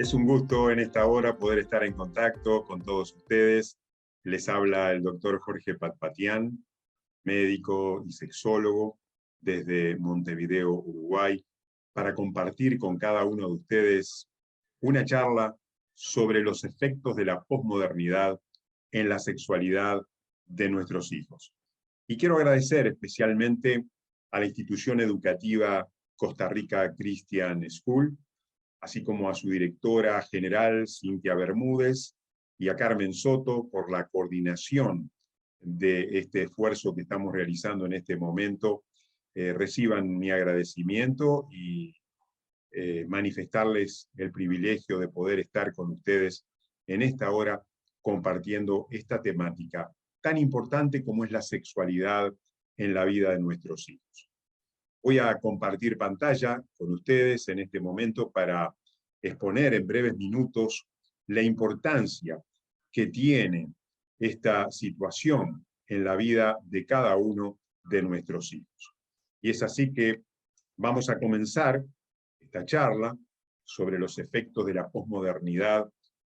Es un gusto en esta hora poder estar en contacto con todos ustedes. Les habla el doctor Jorge Patpatián, médico y sexólogo desde Montevideo, Uruguay, para compartir con cada uno de ustedes una charla sobre los efectos de la posmodernidad en la sexualidad de nuestros hijos. Y quiero agradecer especialmente a la institución educativa Costa Rica Christian School, así como a su directora general, Cintia Bermúdez, y a Carmen Soto por la coordinación de este esfuerzo que estamos realizando en este momento. Reciban mi agradecimiento y manifestarles el privilegio de poder estar con ustedes en esta hora compartiendo esta temática tan importante como es la sexualidad en la vida de nuestros hijos. Voy a compartir pantalla con ustedes en este momento para exponer en breves minutos la importancia que tiene esta situación en la vida de cada uno de nuestros hijos. Y es así que vamos a comenzar esta charla sobre los efectos de la posmodernidad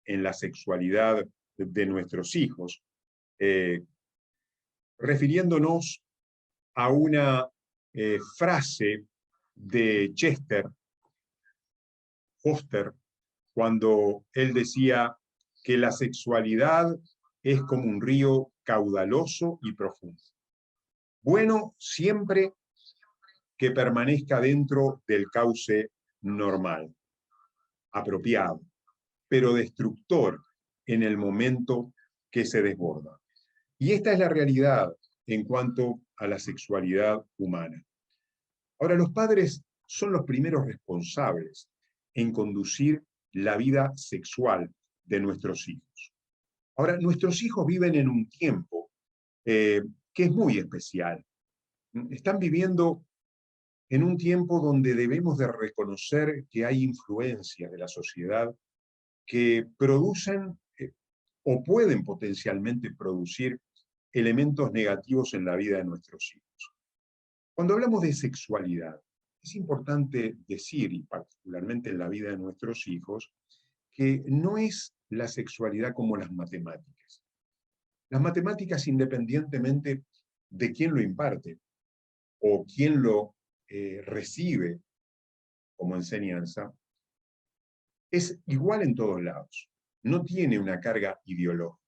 en la sexualidad de nuestros hijos, refiriéndonos a una frase de Chester Foster, cuando él decía que la sexualidad es como un río caudaloso y profundo. Bueno, siempre que permanezca dentro del cauce normal, apropiado, pero destructor en el momento que se desborda. Y esta es la realidad en cuanto a la sexualidad humana. Ahora, los padres son los primeros responsables en conducir la vida sexual de nuestros hijos. Ahora, nuestros hijos viven en un tiempo que es muy especial. Están viviendo en un tiempo donde debemos de reconocer que hay influencias de la sociedad que producen o pueden potencialmente producir elementos negativos en la vida de nuestros hijos. Cuando hablamos de sexualidad, es importante decir, y particularmente en la vida de nuestros hijos, que no es la sexualidad como las matemáticas. Las matemáticas, independientemente de quién lo imparte o quién lo recibe como enseñanza, es igual en todos lados. No tiene una carga ideológica.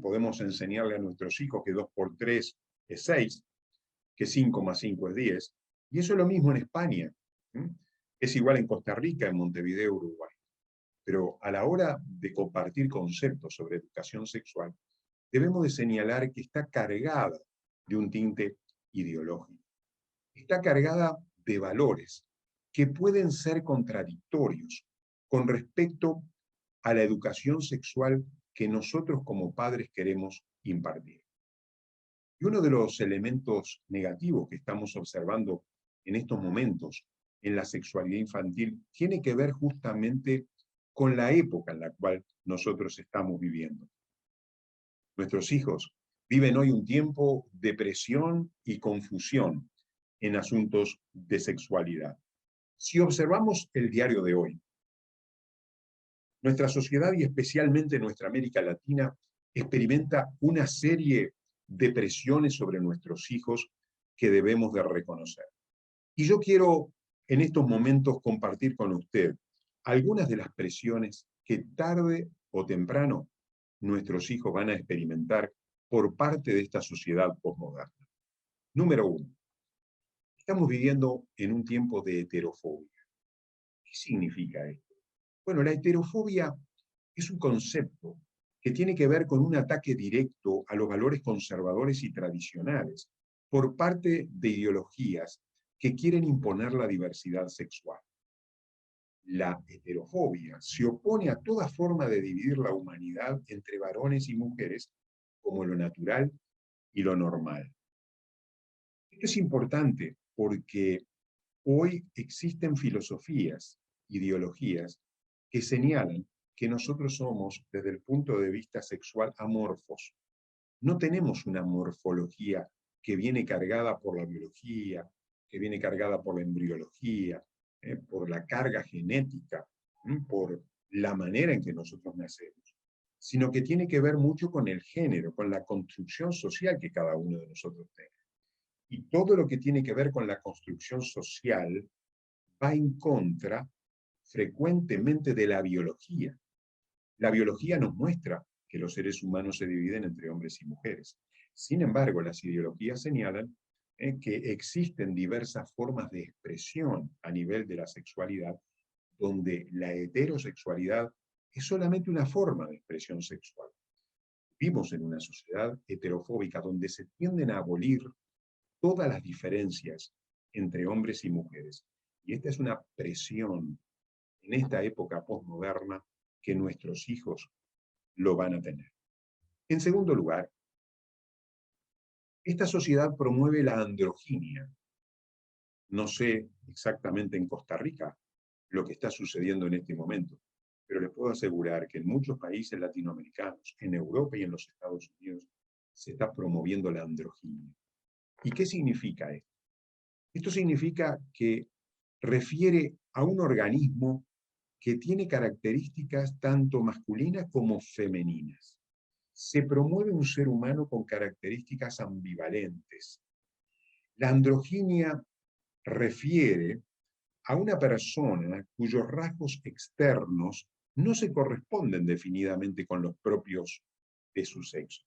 Podemos enseñarle a nuestros hijos que 2 por 3 es 6, que 5 más 5 es 10. Y eso es lo mismo en España. Es igual en Costa Rica, en Montevideo, Uruguay. Pero a la hora de compartir conceptos sobre educación sexual, debemos de señalar que está cargada de un tinte ideológico. Está cargada de valores que pueden ser contradictorios con respecto a la educación sexual que nosotros como padres queremos impartir. Y uno de los elementos negativos que estamos observando en estos momentos en la sexualidad infantil tiene que ver justamente con la época en la cual nosotros estamos viviendo. Nuestros hijos viven hoy un tiempo de presión y confusión en asuntos de sexualidad. Si observamos el diario de hoy, nuestra sociedad y especialmente nuestra América Latina experimenta una serie de presiones sobre nuestros hijos que debemos de reconocer. Y yo quiero en estos momentos compartir con usted algunas de las presiones que tarde o temprano nuestros hijos van a experimentar por parte de esta sociedad posmoderna. Número 1. Estamos viviendo en un tiempo de heterofobia. ¿Qué significa esto? Bueno, la heterofobia es un concepto que tiene que ver con un ataque directo a los valores conservadores y tradicionales por parte de ideologías que quieren imponer la diversidad sexual. La heterofobia se opone a toda forma de dividir la humanidad entre varones y mujeres como lo natural y lo normal. Esto es importante porque hoy existen filosofías, ideologías, que señalan que nosotros somos, desde el punto de vista sexual, amorfos. No tenemos una morfología que viene cargada por la biología, que viene cargada por la embriología, por la carga genética, por la manera en que nosotros nacemos, sino que tiene que ver mucho con el género, con la construcción social que cada uno de nosotros tenga. Y todo lo que tiene que ver con la construcción social va en contra frecuentemente de la biología. La biología nos muestra que los seres humanos se dividen entre hombres y mujeres. Sin embargo, las ideologías señalan que existen diversas formas de expresión a nivel de la sexualidad, donde la heterosexualidad es solamente una forma de expresión sexual. Vivimos en una sociedad heterofóbica donde se tienden a abolir todas las diferencias entre hombres y mujeres. Y esta es una presión en esta época posmoderna que nuestros hijos lo van a tener. En segundo lugar, esta sociedad promueve la androginia. No sé exactamente en Costa Rica lo que está sucediendo en este momento, pero les puedo asegurar que en muchos países latinoamericanos, en Europa y en los Estados Unidos, se está promoviendo la androginia. ¿Y qué significa esto? Esto significa que refiere a un organismo que tiene características tanto masculinas como femeninas. Se promueve un ser humano con características ambivalentes. La androginia refiere a una persona cuyos rasgos externos no se corresponden definidamente con los propios de su sexo,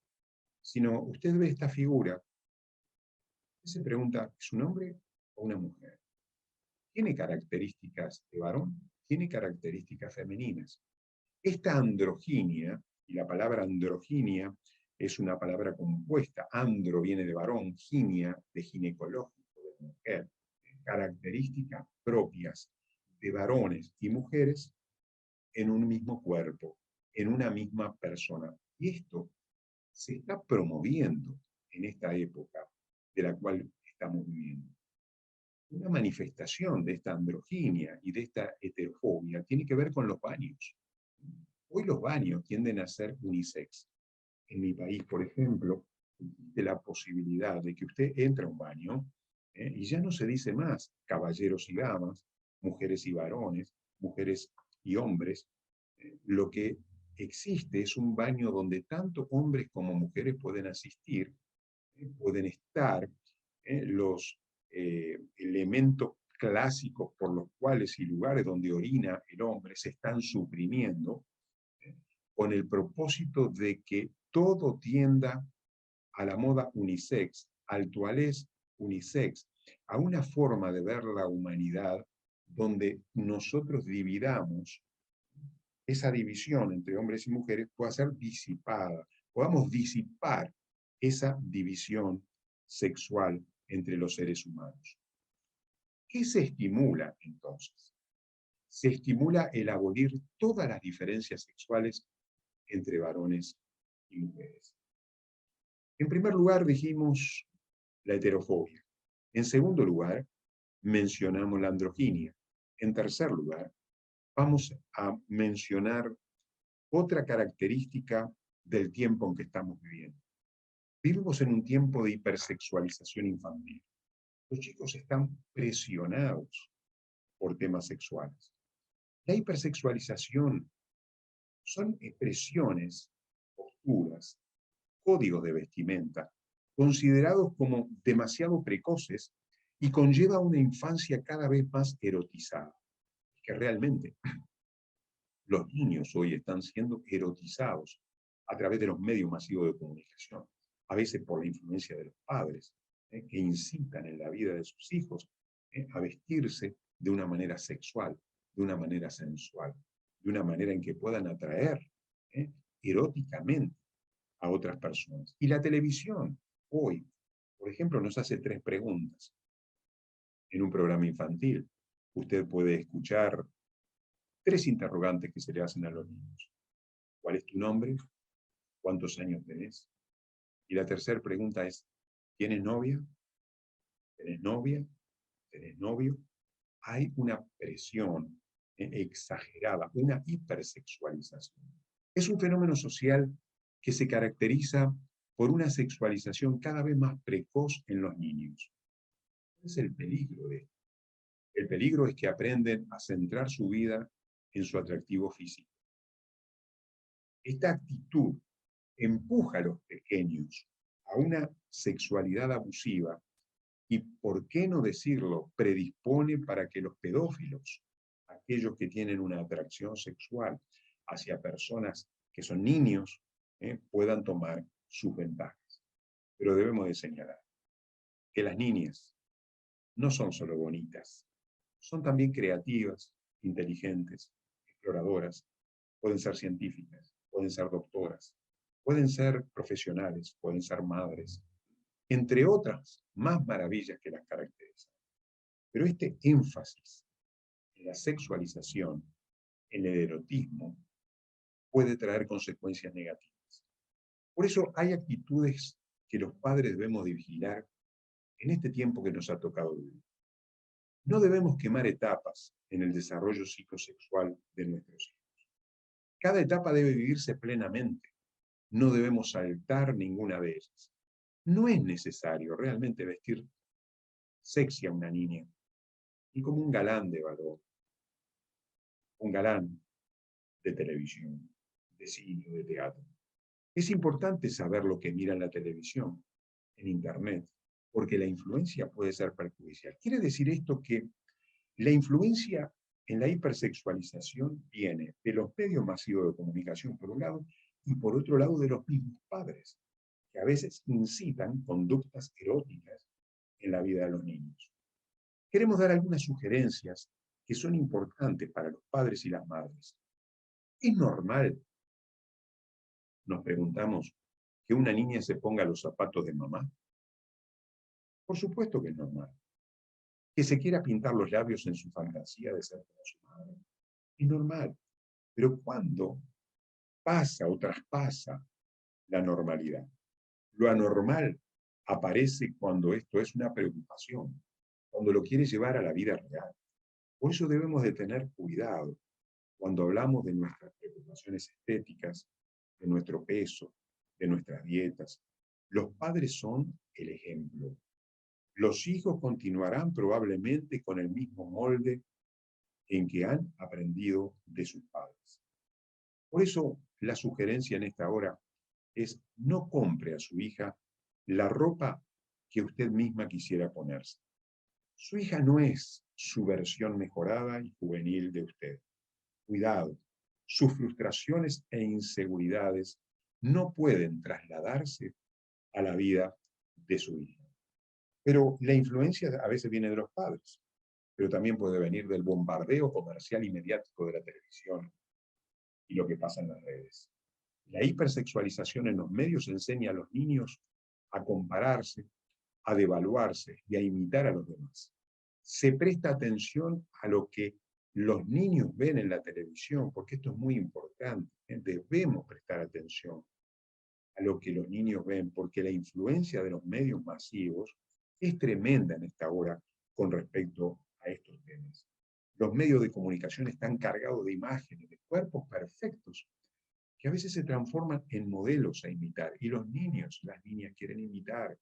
sino usted ve esta figura y se pregunta, ¿es un hombre o una mujer? ¿Tiene características de varón? ¿Tiene características femeninas? Esta androginia, y la palabra androginia es una palabra compuesta, andro viene de varón, ginia de ginecológico, de mujer, características propias de varones y mujeres en un mismo cuerpo, en una misma persona. Y esto se está promoviendo en esta época de la cual estamos viviendo. Una manifestación de esta androginia y de esta heterofobia tiene que ver con los baños. Hoy los baños tienden a ser unisex. En mi país, por ejemplo, existe la posibilidad de que usted entre a un baño y ya no se dice más caballeros y damas, mujeres y varones, mujeres y hombres. Lo que existe es un baño donde tanto hombres como mujeres pueden asistir, pueden estar, los elementos clásicos por los cuales y lugares donde orina el hombre se están suprimiendo, con el propósito de que todo tienda a la moda unisex, al toalés unisex, a una forma de ver la humanidad donde nosotros dividamos esa división entre hombres y mujeres pueda ser disipada, podamos disipar esa división sexual entre los seres humanos. ¿Qué se estimula entonces? Se estimula el abolir todas las diferencias sexuales entre varones y mujeres. En primer lugar, dijimos la heterofobia. En segundo lugar, mencionamos la androginia. En tercer lugar, vamos a mencionar otra característica del tiempo en que estamos viviendo. Vivimos en un tiempo de hipersexualización infantil. Los chicos están presionados por temas sexuales. La hipersexualización son expresiones, posturas, códigos de vestimenta, considerados como demasiado precoces y conlleva una infancia cada vez más erotizada. Que realmente los niños hoy están siendo erotizados a través de los medios masivos de comunicación, a veces por la influencia de los padres, que incitan en la vida de sus hijos a vestirse de una manera sexual, de una manera sensual, de una manera en que puedan atraer eróticamente a otras personas. Y la televisión, hoy, por ejemplo, nos hace 3 preguntas. En un programa infantil, usted puede escuchar 3 interrogantes que se le hacen a los niños. ¿Cuál es tu nombre? ¿Cuántos años tenés? Y la tercera pregunta es, ¿tienes novia? ¿Tenés novia? ¿Tenés novio? Hay una presión exagerada, una hipersexualización. Es un fenómeno social que se caracteriza por una sexualización cada vez más precoz en los niños. ¿Cuál es el peligro de esto? El peligro es que aprenden a centrar su vida en su atractivo físico. Esta actitud empuja a los pequeños a una sexualidad abusiva y, por qué no decirlo, predispone para que los pedófilos, aquellos que tienen una atracción sexual hacia personas que son niños, puedan tomar sus ventajas. Pero debemos de señalar que las niñas no son solo bonitas, son también creativas, inteligentes, exploradoras, pueden ser científicas, pueden ser doctoras, pueden ser profesionales, pueden ser madres, entre otras más maravillas que las caracterizan. Pero este énfasis en la sexualización, en el erotismo, puede traer consecuencias negativas. Por eso hay actitudes que los padres debemos de vigilar en este tiempo que nos ha tocado vivir. No debemos quemar etapas en el desarrollo psicosexual de nuestros hijos. Cada etapa debe vivirse plenamente. No debemos saltar ninguna de ellas. No es necesario realmente vestir sexy a una niña, y como un galán de valor, un galán de televisión, de cine, de teatro. Es importante saber lo que mira en la televisión, en Internet, porque la influencia puede ser perjudicial. Quiere decir esto que la influencia en la hipersexualización viene de los medios masivos de comunicación, por un lado, y por otro lado de los mismos padres, que a veces incitan conductas eróticas en la vida de los niños. Queremos dar algunas sugerencias que son importantes para los padres y las madres. ¿Es normal, nos preguntamos, que una niña se ponga los zapatos de mamá? Por supuesto que es normal. Que se quiera pintar los labios en su fantasía de ser como su madre. Es normal. Pero ¿cuándo pasa o traspasa la normalidad? Lo anormal aparece cuando esto es una preocupación, cuando lo quiere llevar a la vida real. Por eso debemos de tener cuidado cuando hablamos de nuestras preocupaciones estéticas, de nuestro peso, de nuestras dietas. Los padres son el ejemplo. Los hijos continuarán probablemente con el mismo molde en que han aprendido de sus padres. Por eso, la sugerencia en esta hora es: no compre a su hija la ropa que usted misma quisiera ponerse. Su hija no es su versión mejorada y juvenil de usted. Cuidado, sus frustraciones e inseguridades no pueden trasladarse a la vida de su hija. Pero la influencia a veces viene de los padres, pero también puede venir del bombardeo comercial y mediático de la televisión y lo que pasa en las redes. La hipersexualización en los medios enseña a los niños a compararse, a devaluarse y a imitar a los demás. Se presta atención a lo que los niños ven en la televisión, porque esto es muy importante. Debemos prestar atención a lo que los niños ven, porque la influencia de los medios masivos es tremenda en esta hora con respecto a estos temas. Los medios de comunicación están cargados de imágenes, de cuerpos perfectos, que a veces se transforman en modelos a imitar, y los niños, las niñas quieren imitar,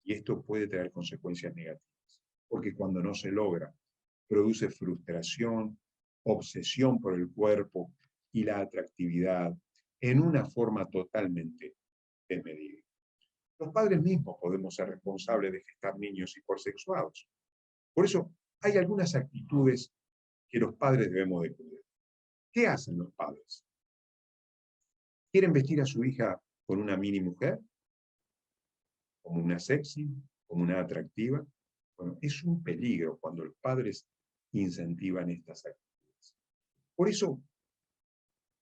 y esto puede traer consecuencias negativas, porque cuando no se logra, produce frustración, obsesión por el cuerpo y la atractividad en una forma totalmente desmedida. Los padres mismos podemos ser responsables de gestar niños hipersexuados. Por eso, hay algunas actitudes que los padres debemos de cuidar. ¿Qué hacen los padres? ¿Quieren vestir a su hija con una mini mujer? ¿Como una sexy? ¿Como una atractiva? Bueno, es un peligro cuando los padres incentivan estas actitudes. Por eso,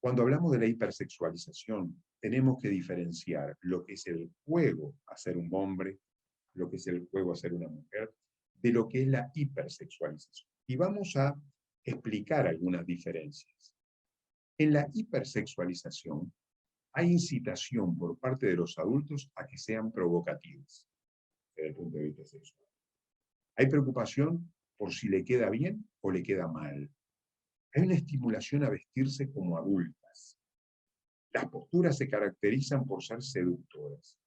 cuando hablamos de la hipersexualización, tenemos que diferenciar lo que es el juego a ser un hombre, lo que es el juego a ser una mujer, de lo que es la hipersexualización. Y vamos a explicar algunas diferencias. En la hipersexualización hay incitación por parte de los adultos a que sean provocativos desde el punto de vista sexual. Hay preocupación por si le queda bien o le queda mal. Hay una estimulación a vestirse como adultas. Las posturas se caracterizan por ser seductoras.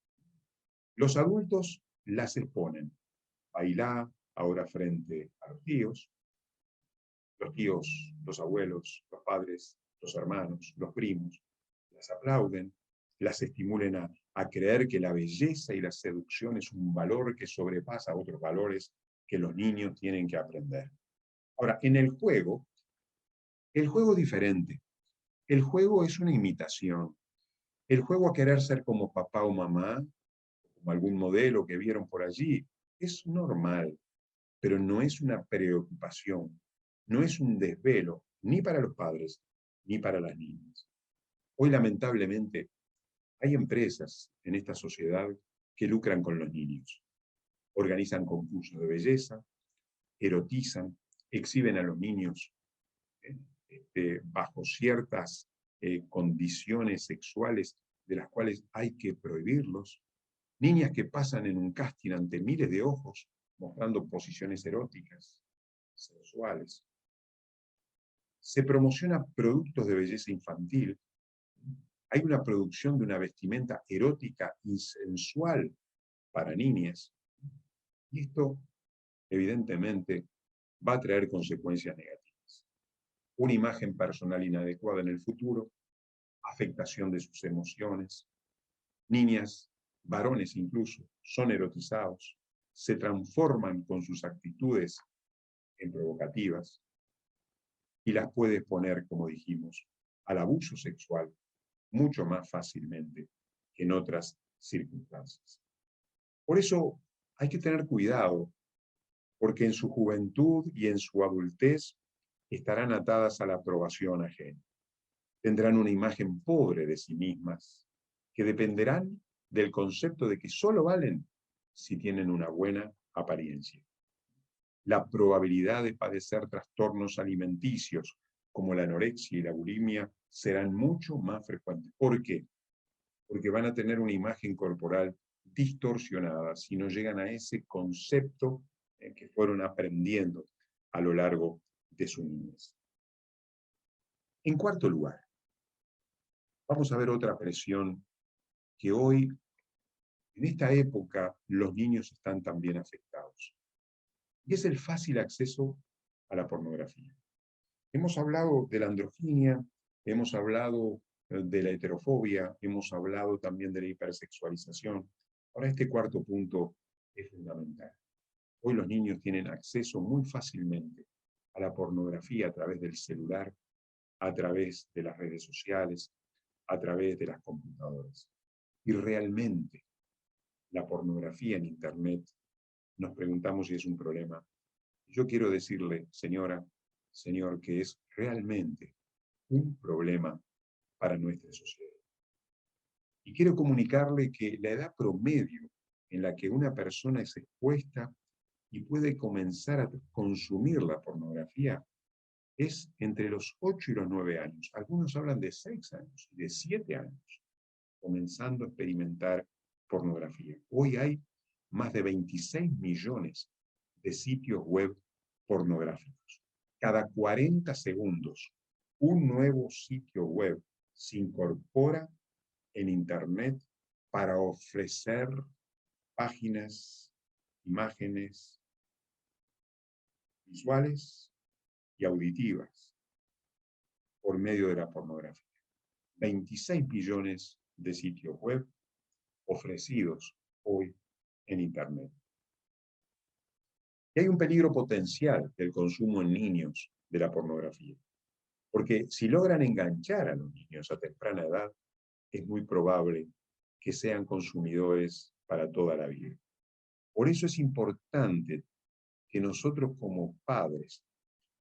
Los adultos las exponen. Bailar ahora frente a los tíos, los abuelos, los padres, los hermanos, los primos, las aplauden, las estimulen a creer que la belleza y la seducción es un valor que sobrepasa otros valores que los niños tienen que aprender. Ahora, en el juego es diferente. El juego es una imitación. El juego a querer ser como papá o mamá, como algún modelo que vieron por allí, es normal, pero no es una preocupación, no es un desvelo, ni para los padres, ni para las niñas. Hoy, lamentablemente, hay empresas en esta sociedad que lucran con los niños. Organizan concursos de belleza, erotizan, exhiben a los niños bajo ciertas condiciones sexuales de las cuales hay que prohibirlos. Niñas que pasan en un casting ante miles de ojos mostrando posiciones eróticas, sexuales. Se promociona productos de belleza infantil. Hay una producción de una vestimenta erótica y sensual para niñas. Y esto, evidentemente, va a traer consecuencias negativas. Una imagen personal inadecuada en el futuro, afectación de sus emociones. Niñas, varones incluso, son erotizados, se transforman con sus actitudes en provocativas y las puede exponer, como dijimos, al abuso sexual mucho más fácilmente que en otras circunstancias. Por eso hay que tener cuidado, porque en su juventud y en su adultez estarán atadas a la aprobación ajena. Tendrán una imagen pobre de sí mismas, que dependerán del concepto de que solo valen si tienen una buena apariencia. La probabilidad de padecer trastornos alimenticios como la anorexia y la bulimia serán mucho más frecuentes. ¿Por qué? Porque van a tener una imagen corporal distorsionada si no llegan a ese concepto que fueron aprendiendo a lo largo de su niñez. En cuarto lugar, vamos a ver otra presión que hoy, en esta época, los niños están también afectados. Y es el fácil acceso a la pornografía. Hemos hablado de la androginia, hemos hablado de la heterofobia, hemos hablado también de la hipersexualización. Ahora, este cuarto punto es fundamental. Hoy los niños tienen acceso muy fácilmente a la pornografía a través del celular, a través de las redes sociales, a través de las computadoras. Y realmente la pornografía en Internet, nos preguntamos si es un problema. Yo quiero decirle, señora, señor, que es realmente un problema para nuestra sociedad. Y quiero comunicarle que la edad promedio en la que una persona es expuesta y puede comenzar a consumir la pornografía es entre los 8 y los 9 años. Algunos hablan de 6 años y de 7 años, comenzando a experimentar pornografía. Hoy hay más de 26 millones de sitios web pornográficos. Cada 40 segundos, un nuevo sitio web se incorpora en Internet para ofrecer páginas, imágenes visuales y auditivas por medio de la pornografía. 26 millones de sitios web ofrecidos hoy en Internet. Y hay un peligro potencial del consumo en niños de la pornografía, porque si logran enganchar a los niños a temprana edad, es muy probable que sean consumidores para toda la vida. Por eso es importante que nosotros como padres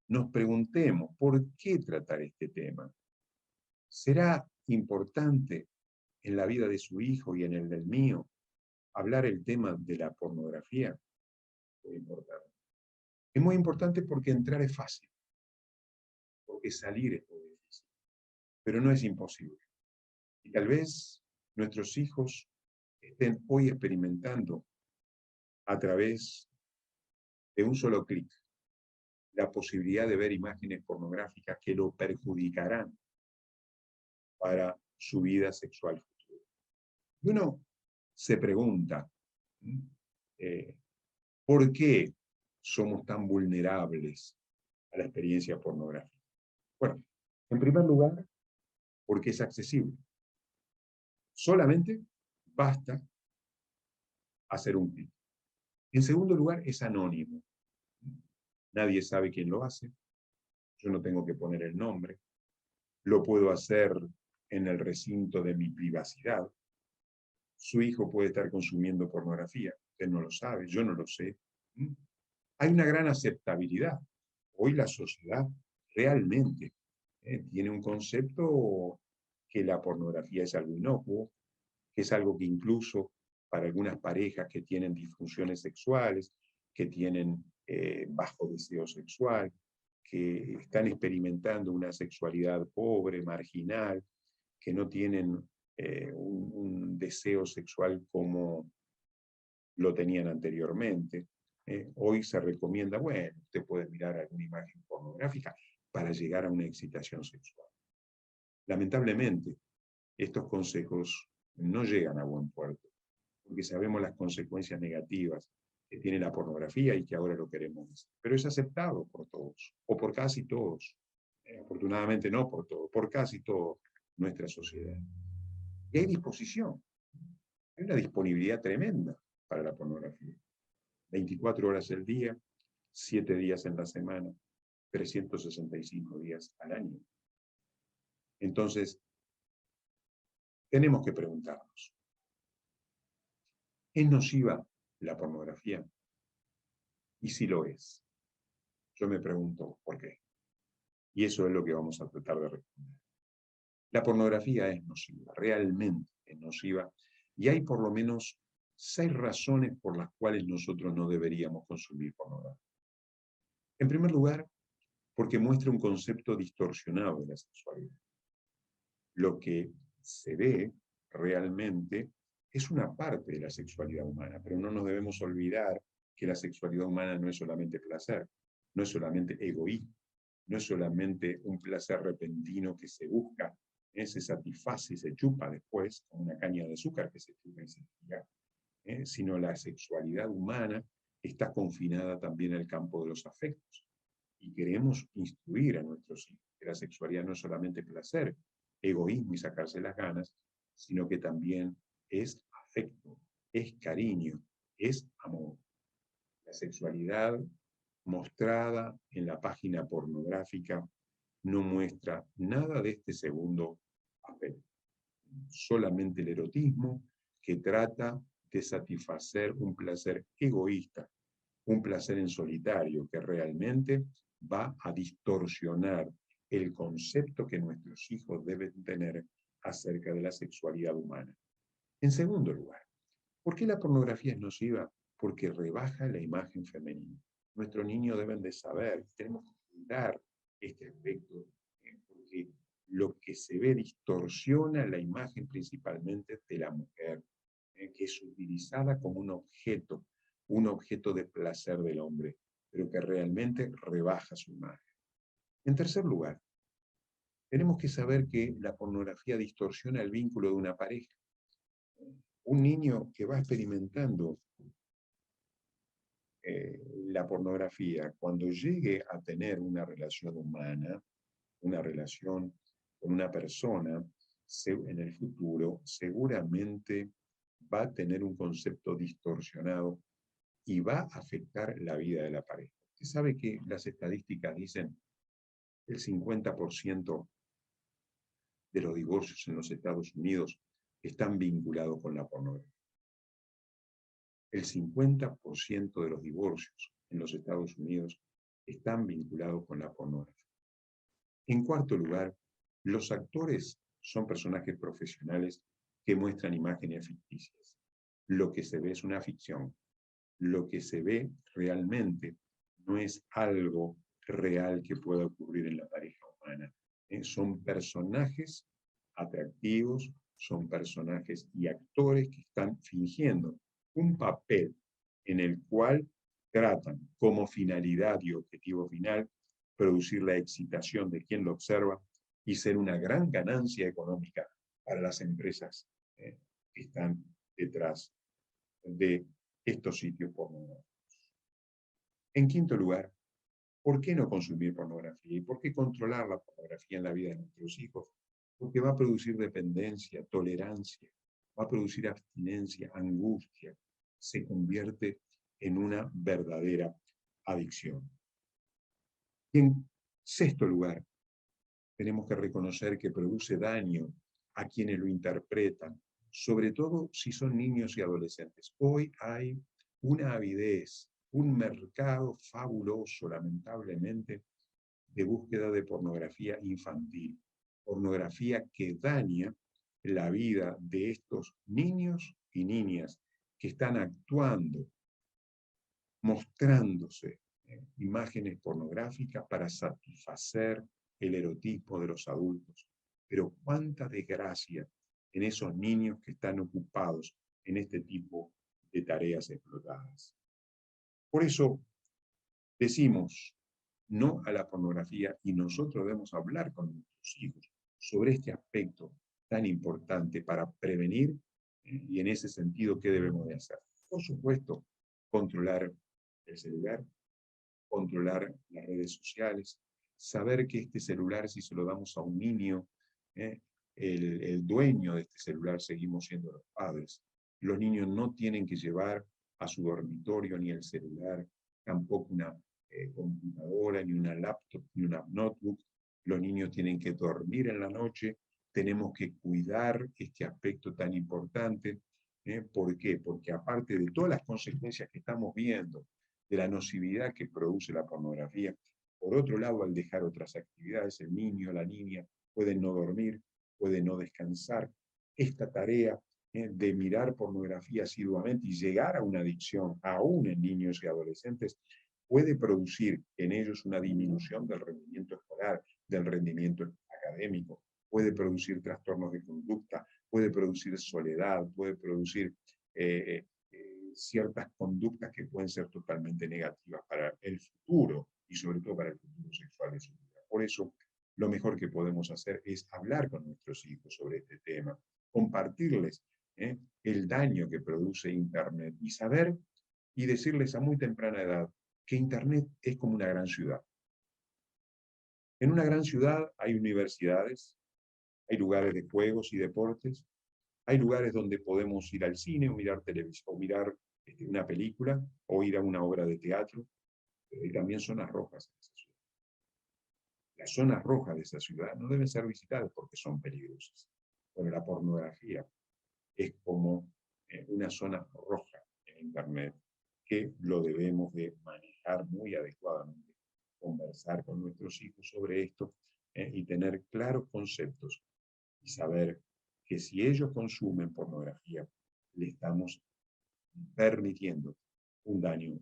nos preguntemos por qué tratar este tema. ¿Será importante en la vida de su hijo y en el del mío hablar el tema de la pornografía? Muy importante. Es muy importante porque entrar es fácil, porque salir es muy difícil, pero no es imposible. Y tal vez nuestros hijos estén hoy experimentando a través de un solo clic la posibilidad de ver imágenes pornográficas que lo perjudicarán para su vida sexual futura. Y uno se pregunta, ¿por qué somos tan vulnerables a la experiencia pornográfica? Bueno, en primer lugar, porque es accesible. Solamente basta hacer un clic. En segundo lugar, es anónimo. Nadie sabe quién lo hace. Yo no tengo que poner el nombre. Lo puedo hacer en el recinto de mi privacidad. Su hijo puede estar consumiendo pornografía. Usted no lo sabe, yo no lo sé. Hay una gran aceptabilidad. Hoy la sociedad realmente tiene un concepto que la pornografía es algo inocuo, que es algo que incluso para algunas parejas que tienen disfunciones sexuales, que tienen bajo deseo sexual, que están experimentando una sexualidad pobre, marginal, que no tienen un deseo sexual como lo tenían anteriormente. Hoy se recomienda, bueno, usted puede mirar alguna imagen pornográfica para llegar a una excitación sexual. Lamentablemente, estos consejos no llegan a buen puerto, porque sabemos las consecuencias negativas que tiene la pornografía y que ahora lo queremos decir. Pero es aceptado por todos, o por casi todos. Afortunadamente no por todos, por casi toda nuestra sociedad. Y hay disposición, hay una disponibilidad tremenda para la pornografía. 24 horas al día, 7 días en la semana, 365 días al año. Entonces, tenemos que preguntarnos, ¿es nociva la pornografía? Y si lo es, yo me pregunto por qué. Y eso es lo que vamos a tratar de responder. La pornografía es nociva, realmente es nociva, y hay por lo menos 6 razones por las cuales nosotros no deberíamos consumir pornografía. En primer lugar, porque muestra un concepto distorsionado de la sexualidad. Lo que se ve realmente es una parte de la sexualidad humana, pero no nos debemos olvidar que la sexualidad humana no es solamente placer, no es solamente egoísmo, no es solamente un placer repentino que se busca, se satisface y se chupa después, como una caña de azúcar que se chupa y se tira, sino la sexualidad humana está confinada también al campo de los afectos. Y queremos instruir a nuestros hijos que la sexualidad no es solamente placer, egoísmo y sacarse las ganas, sino que también es afecto, es cariño, es amor. La sexualidad mostrada en la página pornográfica no muestra nada de este segundo aspecto. Solamente el erotismo que trata de satisfacer un placer egoísta, un placer en solitario que realmente va a distorsionar el concepto que nuestros hijos deben tener acerca de la sexualidad humana. En segundo lugar, ¿por qué la pornografía es nociva? Porque rebaja la imagen femenina. Nuestros niños deben de saber, tenemos que cuidar este aspecto, porque lo que se ve distorsiona la imagen principalmente de la mujer, que es utilizada como un objeto de placer del hombre, pero que realmente rebaja su imagen. En tercer lugar, tenemos que saber que la pornografía distorsiona el vínculo de una pareja. Un niño que va experimentando la pornografía, cuando llegue a tener una relación humana, una relación con una persona, en el futuro seguramente va a tener un concepto distorsionado y va a afectar la vida de la pareja. Usted sabe que las estadísticas dicen que el 50% de los divorcios en los Estados Unidos están vinculados con la pornografía. El 50% de los divorcios en los Estados Unidos están vinculados con la pornografía. En cuarto lugar, los actores son personajes profesionales que muestran imágenes ficticias. Lo que se ve es una ficción. Lo que se ve realmente no es algo real que pueda ocurrir en la pareja humana. Son personajes atractivos, son personajes y actores que están fingiendo un papel en el cual tratan como finalidad y objetivo final producir la excitación de quien lo observa y ser una gran ganancia económica para las empresas que están detrás de estos sitios pornográficos. En quinto lugar, ¿por qué no consumir pornografía? ¿Y por qué controlar la pornografía en la vida de nuestros hijos? Porque va a producir dependencia, tolerancia. va a producir abstinencia, angustia, se convierte en una verdadera adicción. Y en sexto lugar, tenemos que reconocer que produce daño a quienes lo interpretan, sobre todo si son niños y adolescentes. Hoy hay una avidez, un mercado fabuloso, lamentablemente, de búsqueda de pornografía infantil. Pornografía que daña la vida de estos niños y niñas que están actuando, mostrándose imágenes pornográficas para satisfacer el erotismo de los adultos. Pero cuánta desgracia en esos niños que están ocupados en este tipo de tareas explotadas. Por eso decimos no a la pornografía y nosotros debemos hablar con nuestros hijos sobre este aspecto tan importante para prevenir y en ese sentido, ¿qué debemos de hacer? Por supuesto, controlar el celular, controlar las redes sociales, saber que este celular, si se lo damos a un niño, el dueño de este celular seguimos siendo los padres. Los niños no tienen que llevar a su dormitorio ni el celular, tampoco una computadora, ni una laptop, ni una notebook. Los niños tienen que dormir en la noche. Tenemos que cuidar este aspecto tan importante. ¿Por qué? Porque aparte de todas las consecuencias que estamos viendo, de la nocividad que produce la pornografía, por otro lado, al dejar otras actividades, el niño, la niña, pueden no dormir, pueden no descansar. Esta tarea de mirar pornografía asiduamente y llegar a una adicción, aún en niños y adolescentes, puede producir en ellos una disminución del rendimiento escolar, del rendimiento académico, puede producir trastornos de conducta, puede producir soledad, puede producir ciertas conductas que pueden ser totalmente negativas para el futuro y sobre todo para el futuro sexual de su vida. Por eso, lo mejor que podemos hacer es hablar con nuestros hijos sobre este tema, compartirles el daño que produce Internet y saber y decirles a muy temprana edad que Internet es como una gran ciudad. En una gran ciudad hay universidades, hay lugares de juegos y deportes, hay lugares donde podemos ir al cine o mirar televisión, o mirar una película, o ir a una obra de teatro, pero hay también zonas rojas en esa ciudad. Las zonas rojas de esa ciudad no deben ser visitadas porque son peligrosas. Bueno, la pornografía es como una zona roja en Internet que lo debemos de manejar muy adecuadamente, conversar con nuestros hijos sobre esto y tener claros conceptos y saber que si ellos consumen pornografía, le estamos permitiendo un daño.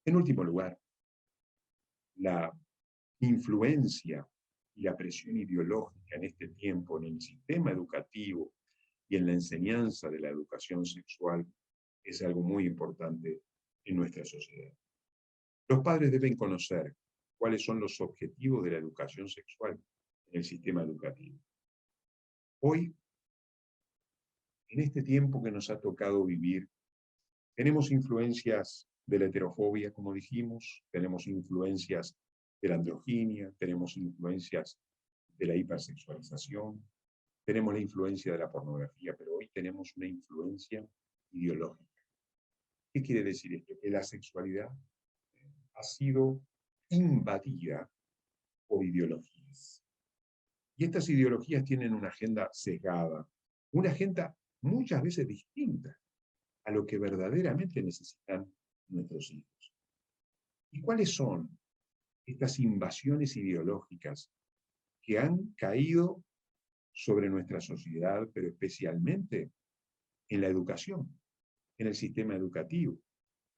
En último lugar, la influencia y la presión ideológica en este tiempo en el sistema educativo y en la enseñanza de la educación sexual es algo muy importante en nuestra sociedad. Los padres deben conocer cuáles son los objetivos de la educación sexual en el sistema educativo. Hoy, en este tiempo que nos ha tocado vivir, tenemos influencias de la heterofobia, como dijimos, tenemos influencias de la androginia, tenemos influencias de la hipersexualización, tenemos la influencia de la pornografía, pero hoy tenemos una influencia ideológica. ¿Qué quiere decir esto? Que la sexualidad ha sido invadida por ideologías. Y estas ideologías tienen una agenda sesgada, una agenda muchas veces distinta a lo que verdaderamente necesitan nuestros hijos. ¿Y cuáles son estas invasiones ideológicas que han caído sobre nuestra sociedad, pero especialmente en la educación, en el sistema educativo,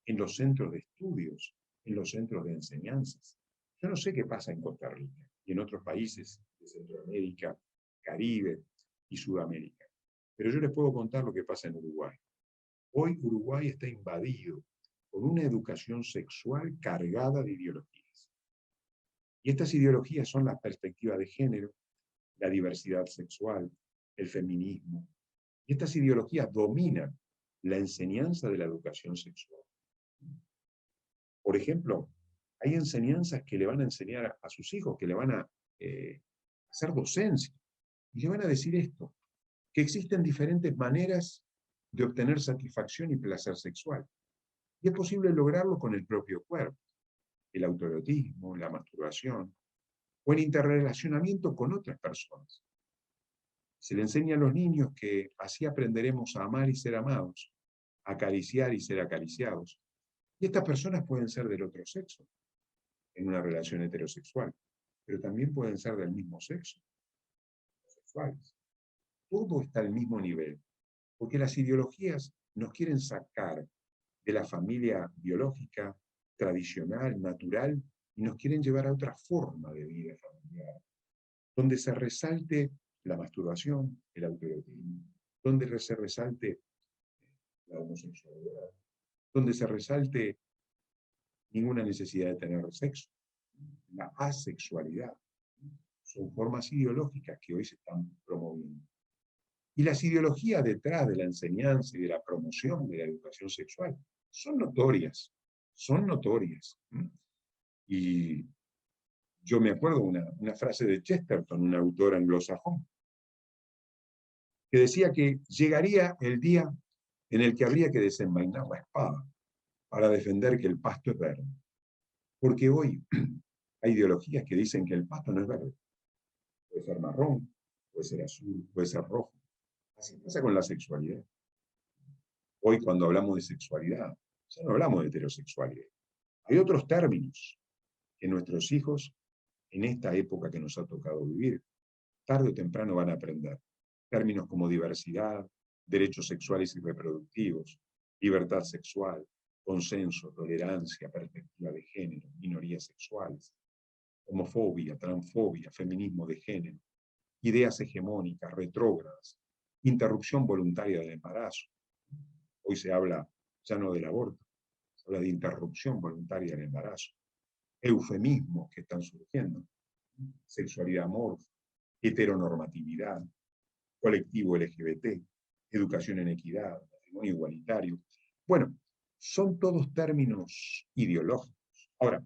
en los centros de estudios, en los centros de enseñanzas? Yo no sé qué pasa en Costa Rica y en otros países de Centroamérica, Caribe y Sudamérica, pero yo les puedo contar lo que pasa en Uruguay. Hoy Uruguay está invadido por una educación sexual cargada de ideologías. Y estas ideologías son la perspectiva de género, la diversidad sexual, el feminismo. Y estas ideologías dominan la enseñanza de la educación sexual. Por ejemplo, hay enseñanzas que le van a enseñar a sus hijos, que le van a hacer docencia, y le van a decir esto, que existen diferentes maneras de obtener satisfacción y placer sexual. Y es posible lograrlo con el propio cuerpo, el autoerotismo, la masturbación, o el interrelacionamiento con otras personas. Se le enseña a los niños que así aprenderemos a amar y ser amados, a acariciar y ser acariciados. Y estas personas pueden ser del otro sexo, en una relación heterosexual, pero también pueden ser del mismo sexo, sexuales. Todo está al mismo nivel, porque las ideologías nos quieren sacar de la familia biológica, tradicional, natural, y nos quieren llevar a otra forma de vida familiar, donde se resalte la masturbación, el autoerotismo, donde se resalte la homosexualidad, donde se resalte ninguna necesidad de tener sexo, la asexualidad. Son formas ideológicas que hoy se están promoviendo. Y las ideologías detrás de la enseñanza y de la promoción de la educación sexual son notorias, son notorias. Y yo me acuerdo una frase de Chesterton, un autor anglosajón, que decía que llegaría el día en el que habría que desenvainar la espada para defender que el pasto es verde. Porque hoy hay ideologías que dicen que el pasto no es verde. Puede ser marrón, puede ser azul, puede ser rojo. Así pasa con la sexualidad. Hoy cuando hablamos de sexualidad, ya no hablamos de heterosexualidad. Hay otros términos que nuestros hijos, en esta época que nos ha tocado vivir, tarde o temprano van a aprender. Términos como diversidad, derechos sexuales y reproductivos, libertad sexual, consenso, tolerancia, perspectiva de género, minorías sexuales, homofobia, transfobia, feminismo de género, ideas hegemónicas, retrógradas, interrupción voluntaria del embarazo. Hoy se habla ya no del aborto, se habla de interrupción voluntaria del embarazo. Eufemismos que están surgiendo. Sexualidad amorfa, heteronormatividad, colectivo LGBT, educación en equidad, matrimonio igualitario. Bueno, son todos términos ideológicos. Ahora,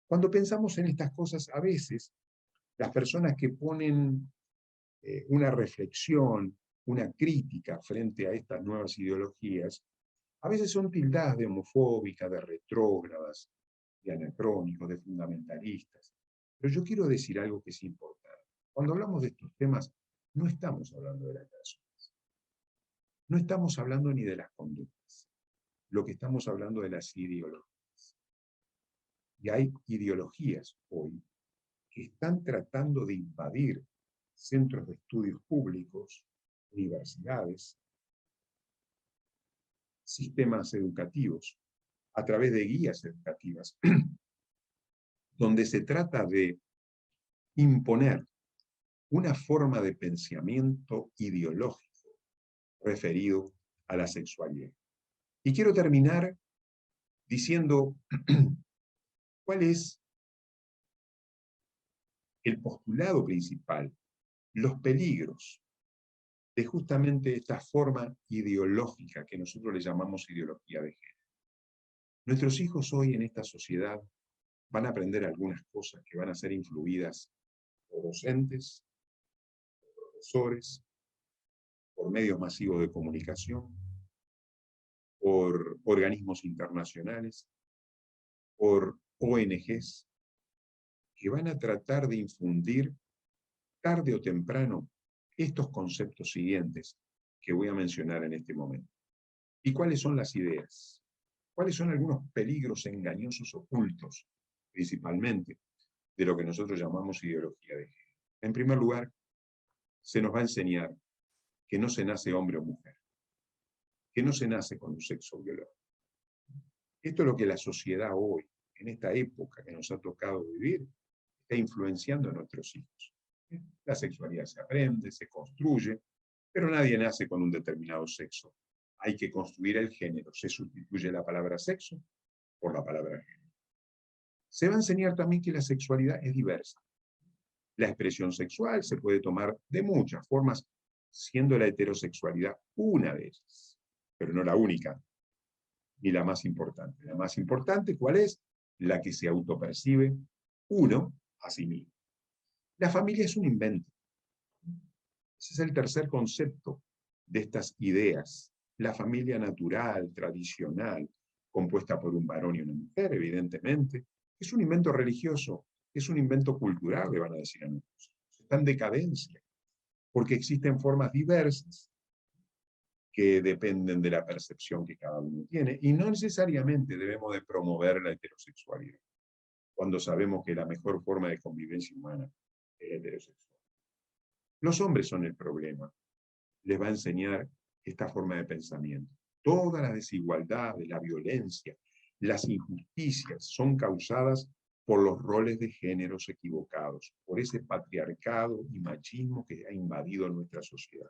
cuando pensamos en estas cosas, a veces las personas que ponen una reflexión, una crítica frente a estas nuevas ideologías, a veces son tildadas de homofóbicas, de retrógradas, de anacrónicos, de fundamentalistas. Pero yo quiero decir algo que es importante. Cuando hablamos de estos temas, no estamos hablando de las personas. No estamos hablando ni de las conductas. Lo que estamos hablando de las ideologías. Y hay ideologías hoy que están tratando de invadir centros de estudios públicos, universidades, sistemas educativos, a través de guías educativas, donde se trata de imponer una forma de pensamiento ideológico referido a la sexualidad. Y quiero terminar diciendo cuál es el postulado principal, los peligros de justamente esta forma ideológica que nosotros le llamamos ideología de género. Nuestros hijos hoy en esta sociedad van a aprender algunas cosas que van a ser influidas por docentes, por profesores, por medios masivos de comunicación, por organismos internacionales, por ONGs, que van a tratar de infundir tarde o temprano estos conceptos siguientes que voy a mencionar en este momento. ¿Y cuáles son las ideas? ¿Cuáles son algunos peligros engañosos ocultos, principalmente, de lo que nosotros llamamos ideología de género? En primer lugar, se nos va a enseñar que no se nace hombre o mujer, que no se nace con un sexo biológico. Esto es lo que la sociedad hoy, en esta época que nos ha tocado vivir, está influenciando a nuestros hijos. La sexualidad se aprende, se construye, pero nadie nace con un determinado sexo. Hay que construir el género. Se sustituye la palabra sexo por la palabra género. Se va a enseñar también que la sexualidad es diversa. La expresión sexual se puede tomar de muchas formas, siendo la heterosexualidad una de ellas, pero no la única, ni la más importante. La más importante, ¿cuál es? La que se autopercibe uno a sí mismo. La familia es un invento. Ese es el tercer concepto de estas ideas. La familia natural, tradicional, compuesta por un varón y una mujer, evidentemente, es un invento religioso, es un invento cultural, le van a decir a nosotros. Está en decadencia, porque existen formas diversas que dependen de la percepción que cada uno tiene, y no necesariamente debemos de promover la heterosexualidad, cuando sabemos que la mejor forma de convivencia humana es la heterosexual. Los hombres son el problema. Les va a enseñar esta forma de pensamiento. Todas las desigualdades, la violencia, las injusticias son causadas por los roles de géneros equivocados, por ese patriarcado y machismo que ha invadido nuestra sociedad.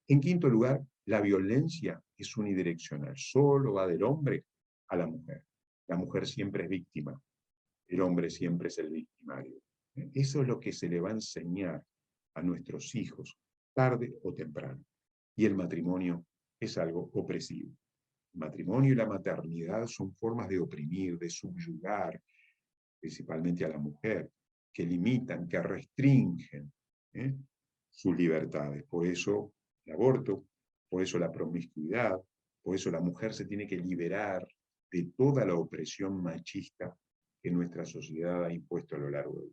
En quinto lugar, la violencia es unidireccional, solo va del hombre a la mujer. La mujer siempre es víctima, el hombre siempre es el victimario. Eso es lo que se le va a enseñar a nuestros hijos, tarde o temprano. Y el matrimonio es algo opresivo. El matrimonio y la maternidad son formas de oprimir, de subyugar, principalmente a la mujer, que limitan, que restringen sus libertades. Por eso el aborto, por eso la promiscuidad, por eso la mujer se tiene que liberar de toda la opresión machista que nuestra sociedad ha impuesto a lo largo de...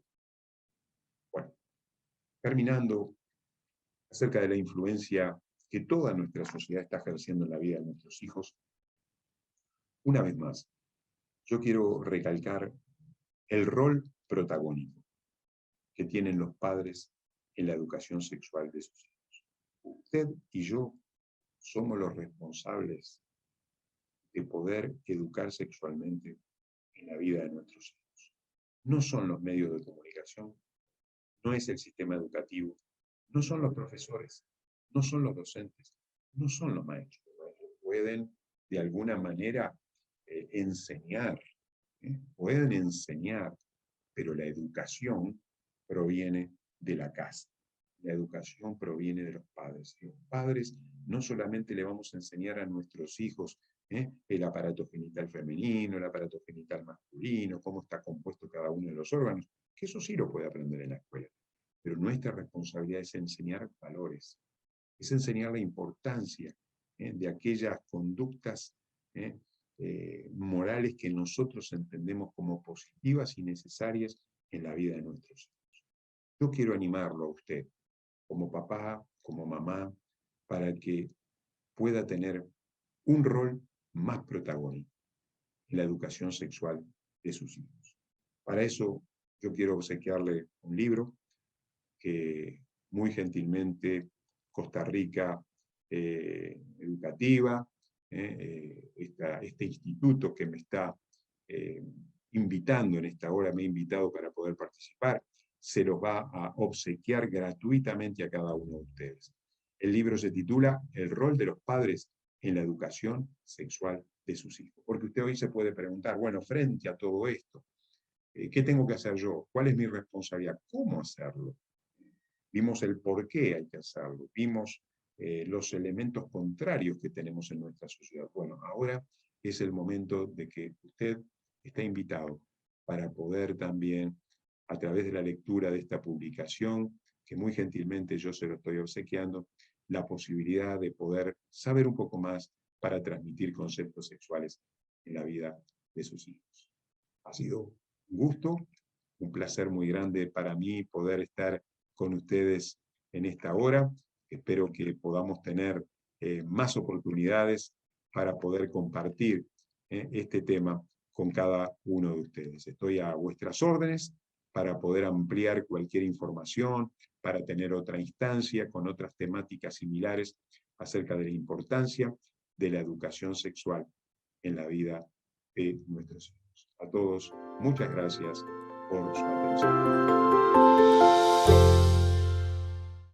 Bueno, terminando acerca de la influencia que toda nuestra sociedad está ejerciendo en la vida de nuestros hijos, una vez más, yo quiero recalcar el rol protagónico que tienen los padres en la educación sexual de sus hijos. Usted y yo somos los responsables de poder educar sexualmente en la vida de nuestros hijos. No son los medios de comunicación, no es el sistema educativo, no son los profesores, no son los docentes, no son los maestros. Pueden, de alguna manera, enseñar, pueden enseñar, pero la educación proviene de la casa. La educación proviene de los padres. Los padres no solamente le vamos a enseñar a nuestros hijos el aparato genital femenino, el aparato genital masculino, cómo está compuesto cada uno de los órganos, que eso sí lo puede aprender en la escuela. Pero nuestra responsabilidad es enseñar valores, es enseñar la importancia de aquellas conductas morales que nosotros entendemos como positivas y necesarias en la vida de nuestros hijos. Yo quiero animarlo a usted, como papá, como mamá, para que pueda tener un rol más protagónico en la educación sexual de sus hijos. Para eso yo quiero obsequiarle un libro que muy gentilmente Costa Rica Educativa, este instituto que me está invitando en esta hora, me ha invitado para poder participar, se los va a obsequiar gratuitamente a cada uno de ustedes. El libro se titula El rol de los padres en la educación sexual de sus hijos. Porque usted hoy se puede preguntar, bueno, frente a todo esto, ¿qué tengo que hacer yo? ¿Cuál es mi responsabilidad? ¿Cómo hacerlo? Vimos el por qué hay que hacerlo, vimos los elementos contrarios que tenemos en nuestra sociedad. Bueno, ahora es el momento de que usted está invitado para poder también, a través de la lectura de esta publicación, que muy gentilmente yo se lo estoy obsequiando, la posibilidad de poder saber un poco más para transmitir conceptos sexuales en la vida de sus hijos. Ha sido un gusto, un placer muy grande para mí poder estar con ustedes en esta hora. Espero que podamos tener más oportunidades para poder compartir este tema con cada uno de ustedes. Estoy a vuestras órdenes para poder ampliar cualquier información, para tener otra instancia con otras temáticas similares acerca de la importancia de la educación sexual en la vida de nuestros hijos. A todos, muchas gracias por su atención.